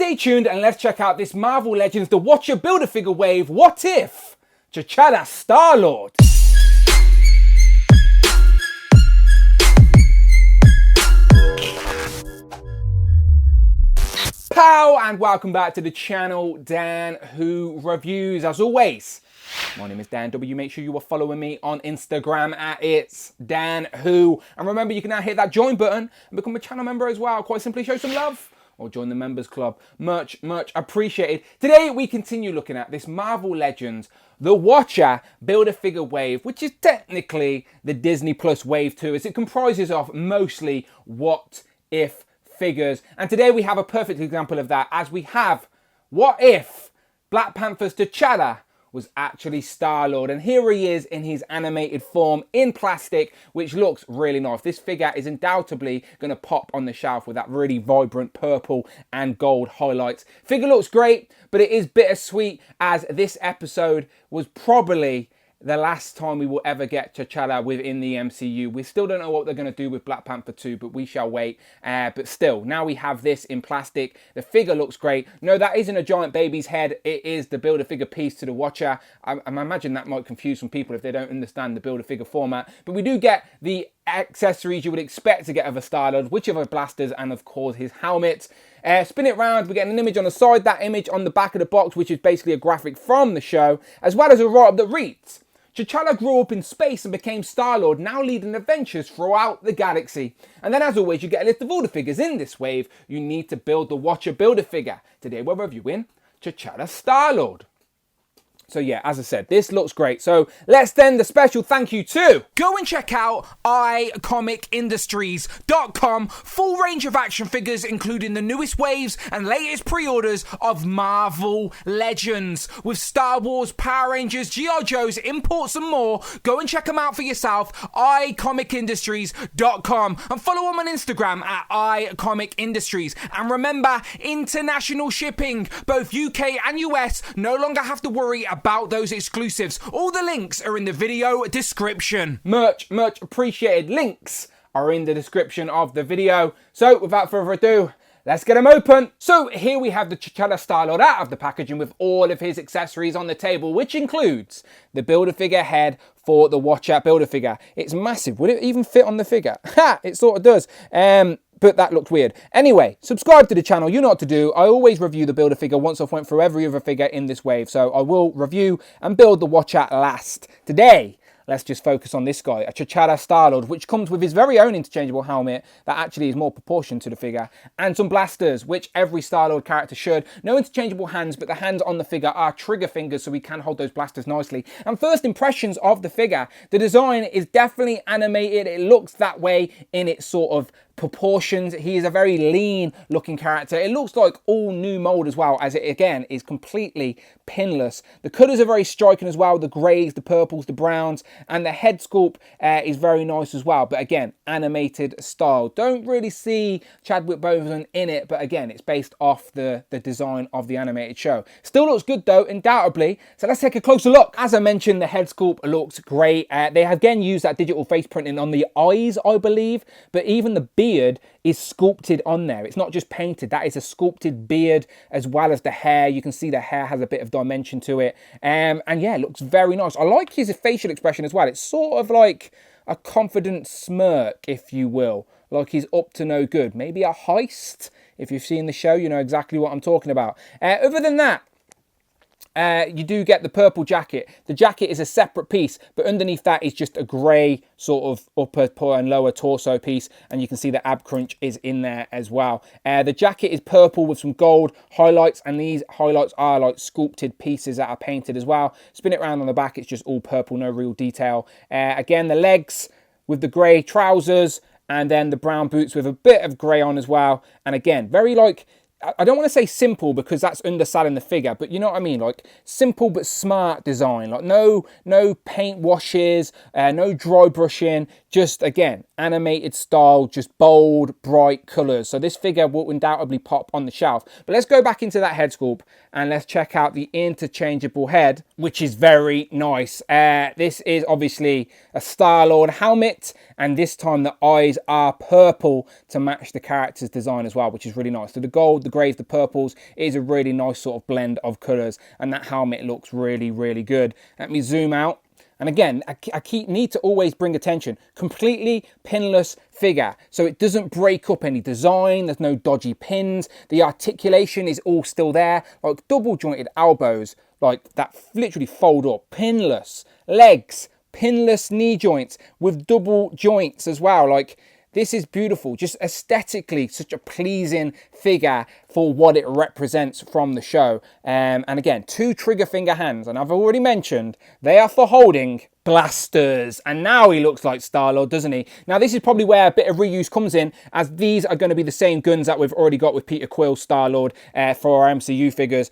Stay tuned and let's check out this Marvel Legends The Watcher Build-A-Figure wave. What if T'Challa Star-Lord? Pow, and welcome back to the channel, Dan Who Reviews. As always, my name is Dan W. Make sure you are following me on Instagram at It's Dan Who. And remember, you can now hit that join button and become a channel member as well. Quite simply show some love or join the members club. Much appreciated. Today, we continue looking at this Marvel Legends The Watcher Build-A-Figure wave, which is technically the Disney Plus wave 2, as it comprises of mostly what if figures. And today we have a perfect example of that, as we have what if Black Panther's T'Challa was actually Star-Lord. And here he is in his animated form in plastic, which looks really nice. This figure is undoubtedly going to pop on the shelf with that really vibrant purple and gold highlights. Figure looks great, but it is bittersweet, as this episode was probably the last time we will ever get T'Challa within the MCU. We still don't know what they're going to do with Black Panther 2, but we shall wait. But still, now we have this in plastic. The figure looks great. No, that isn't a giant baby's head. It is the Build-A-Figure piece to the Watcher. I imagine that might confuse some people if they don't understand the Build-A-Figure format. But we do get the accessories you would expect to get of a Star-Lord, which are the blasters and, of course, his helmet. Spin it round, we're getting an image on the side, that image on the back of the box, which is basically a graphic from the show, as well as a write-up that reads, T'Challa grew up in space and became Star-Lord, now leading adventures throughout the galaxy. And then, as always, you get a list of all the figures in this wave you need to build the Watcher Build-A-Figure. Today we're reviewing T'Challa Star-Lord. So yeah, as I said, this looks great. So let's send a special thank you to... Go and check out iComicIndustries.com. Full range of action figures, including the newest waves and latest pre-orders of Marvel Legends. With Star Wars, Power Rangers, G.I. Joes, imports and more. Go and check them out for yourself. iComicIndustries.com. And follow them on Instagram at iComicIndustries. And remember, international shipping. Both UK and US no longer have to worry about those exclusives. All the links are in the video description. Much appreciated. Links are in the description of the video. So without further ado, let's get them open. So here we have the T'Challa Star-Lord out of the packaging with all of his accessories on the table, which includes the Build-A-Figure head for the Watcher Build-A-Figure. It's massive. Would it even fit on the figure? Ha! It sort of does. But that looked weird. Anyway, subscribe to the channel. You know what to do. I always review the Build-A-Figure once I've went through every other figure in this wave. So I will review and build the Watcher last. Today, let's just focus on this guy, a T'Challa Star-Lord, which comes with his very own interchangeable helmet that actually is more proportioned to the figure, and some blasters, which every Star-Lord character should. No interchangeable hands, but the hands on the figure are trigger fingers, so we can hold those blasters nicely. And first impressions of the figure, the design is definitely animated. It looks that way in its sort of proportions. He is a very lean looking character. It looks like all new mold as well, as it again is completely pinless. The colours are very striking as well, the greys, the purples, the browns, and the head sculpt is very nice as well, but again, animated style. Don't really see Chadwick Boseman in it, but again, it's based off the design of the animated show. Still looks good though, undoubtedly. So let's take a closer look. As I mentioned, the head sculpt looks great. They have again used that digital face printing on the eyes, I believe, but even the beard is sculpted on there. It's not just painted. That is a sculpted beard, as well as the hair. You can see the hair has a bit of dimension to it. And yeah, it looks very nice. I like his facial expression as well. It's sort of like a confident smirk, if you will. Like he's up to no good. Maybe a heist. If you've seen the show, you know exactly what I'm talking about. Other than that, you do get the purple jacket. The jacket is a separate piece, but underneath that is just a grey sort of upper and lower torso piece, and you can see the ab crunch is in there as well. The jacket is purple with some gold highlights, and these highlights are like sculpted pieces that are painted as well. Spin it around on the back, it's just all purple, no real detail. Again, the legs with the grey trousers, and then the brown boots with a bit of grey on as well. And again, very like, I don't want to say simple because that's underselling the figure, but you know what I mean? Like simple but smart design. Like no paint washes, no dry brushing, just again, animated style, just bold, bright colours. So this figure will undoubtedly pop on the shelf. But let's go back into that head sculpt and let's check out the interchangeable head, which is very nice. This is obviously a Star-Lord helmet, and this time the eyes are purple to match the character's design as well, which is really nice. So the gold greys, the purples. It is a really nice sort of blend of colours, and that helmet looks really, really good. Let me zoom out. And again, need to always bring attention. Completely pinless figure, so it doesn't break up any design. There's no dodgy pins. The articulation is all still there, like double jointed elbows, like that literally fold up, pinless legs, pinless knee joints with double joints as well. Like, this is beautiful, just aesthetically such a pleasing figure for what it represents from the show. And again, 2 trigger finger hands, and I've already mentioned they are for holding blasters. And now he looks like Star-Lord, doesn't he? Now this is probably where a bit of reuse comes in, as these are going to be the same guns that we've already got with Peter Quill's Star-Lord for our MCU figures.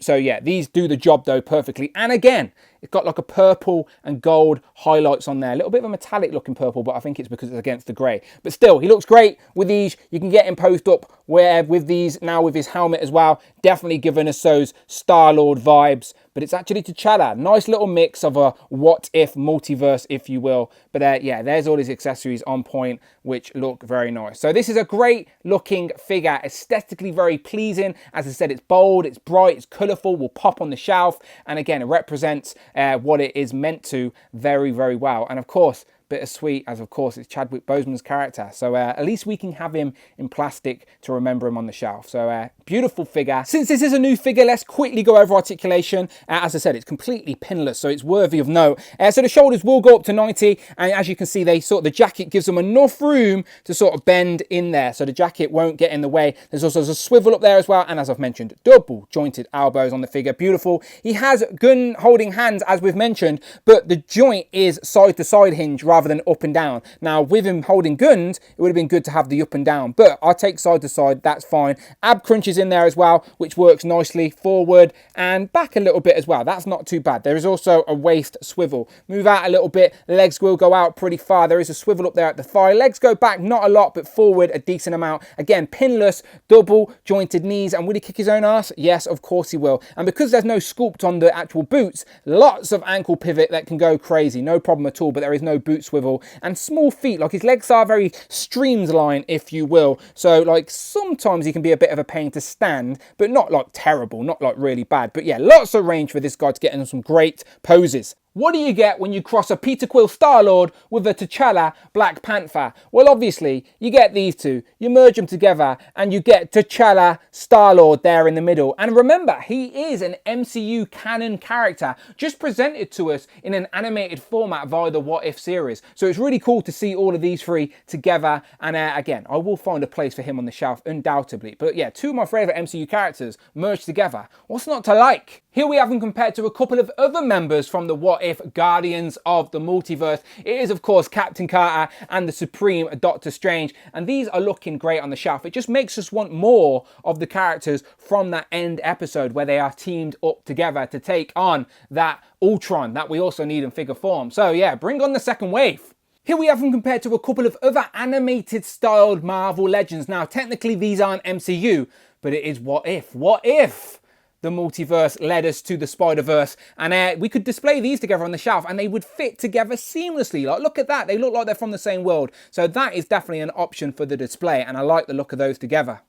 So yeah, these do the job though perfectly. And again, it's got like a purple and gold highlights on there. A little bit of a metallic looking purple, but I think it's because it's against the grey. But still, he looks great with these. You can get him posed up where with these now with his helmet as well. Definitely giving us those Star-Lord vibes. But it's actually T'Challa. Nice little mix of a what-if multiverse, if you will. But yeah, there's all his accessories on point, which look very nice. So this is a great looking figure. Aesthetically very pleasing. As I said, it's bold, it's bright, it's colourful, will pop on the shelf. And again, it represents what it is meant to very, very well. And of course, bittersweet, as of course it's Chadwick Boseman's character, so at least we can have him in plastic to remember him on the shelf. So beautiful figure. Since this is a new figure, let's quickly go over articulation. As I said, it's completely pinless, so it's worthy of note. So the shoulders will go up to 90, and as you can see, the jacket gives them enough room to sort of bend in there, so the jacket won't get in the way. There's also a swivel up there as well, and as I've mentioned, double jointed elbows on the figure. Beautiful. He has gun holding hands, as we've mentioned, but the joint is side to side hinge rather than up and down. Now with him holding guns, it would have been good to have the up and down, but I'll take side to side, that's fine. Ab crunches in there as well, which works nicely, forward and back a little bit as well. That's not too bad. There is also a waist swivel. Move out a little bit, legs will go out pretty far. There is a swivel up there at the thigh. Legs go back not a lot, but forward a decent amount. Again, pinless, double jointed knees. And will he kick his own ass? Yes, of course he will. And because there's no sculpt on the actual boots, lots of ankle pivot that can go crazy, no problem at all. But there is no boot swivel, and small feet, like his legs are very streamlined, if you will, so like sometimes he can be a bit of a pain to stand, but not like terrible, not like really bad. But yeah, lots of range for this guy to get in some great poses. What do you get when you cross a Peter Quill Star-Lord with a T'Challa Black Panther? Well, obviously, you get these two, you merge them together, and you get T'Challa Star-Lord there in the middle. And remember, he is an MCU canon character, just presented to us in an animated format via the What If series. So it's really cool to see all of these three together. And again, I will find a place for him on the shelf, undoubtedly. But yeah, two of my favourite MCU characters merged together. What's not to like? Here we have him compared to a couple of other members from the What If Guardians of the Multiverse. It is, of course, Captain Carter and the Supreme Doctor Strange. And these are looking great on the shelf. It just makes us want more of the characters from that end episode where they are teamed up together to take on that Ultron that we also need in figure form. So yeah, bring on the second wave. Here we have him compared to a couple of other animated styled Marvel legends. Now, technically these aren't MCU, but it is What If. What if the multiverse led us to the Spider-Verse, and we could display these together on the shelf and they would fit together seamlessly. Like, look at that, they look like they're from the same world. So that is definitely an option for the display, and I like the look of those together.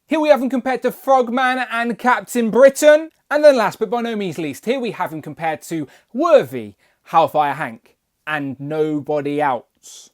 Here we have him compared to Frogman and Captain Britain. And then last but by no means least, here we have him compared to Worthy, Hellfire Hank, and nobody else.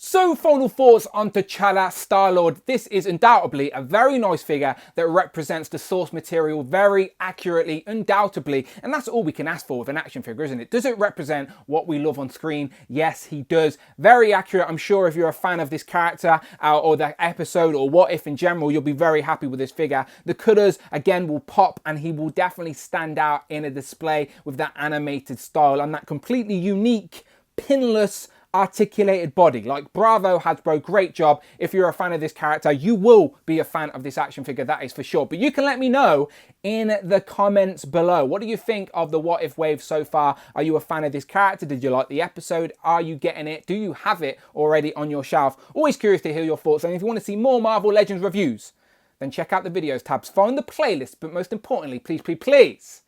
So, final thoughts on T'Challa Star-Lord. This is undoubtedly a very nice figure that represents the source material very accurately, undoubtedly, and that's all we can ask for with an action figure, isn't it? Does it represent what we love on screen? Yes, he does. Very accurate. I'm sure if you're a fan of this character or that episode or What If in general, you'll be very happy with this figure. The colours, again, will pop, and he will definitely stand out in a display with that animated style and that completely unique, pinless, articulated body. Like, bravo Hasbro, great job. If you're a fan of this character, you will be a fan of this action figure, that is for sure. But you can let me know in the comments below. What do you think of the What If wave so far? Are you a fan of this character? Did you like the episode? Are you getting it? Do you have it already on your shelf? Always curious to hear your thoughts. And if you want to see more Marvel Legends reviews, then check out the videos tabs, find the playlist, but most importantly, please, please, please,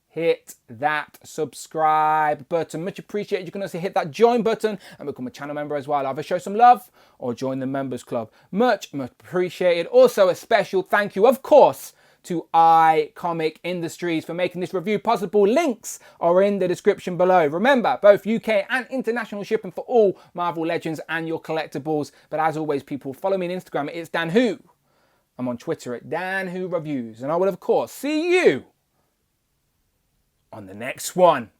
hit that subscribe button. Much appreciated. You can also hit that join button and become a channel member as well. Either show some love or join the members club. Much appreciated. Also, a special thank you, of course, to iComic Industries for making this review possible. Links are in the description below. Remember, both UK and international shipping for all Marvel Legends and your collectibles. But as always, people, follow me on Instagram. It's Dan Who. I'm on Twitter at Dan Who Reviews. And I will, of course, see you on the next one.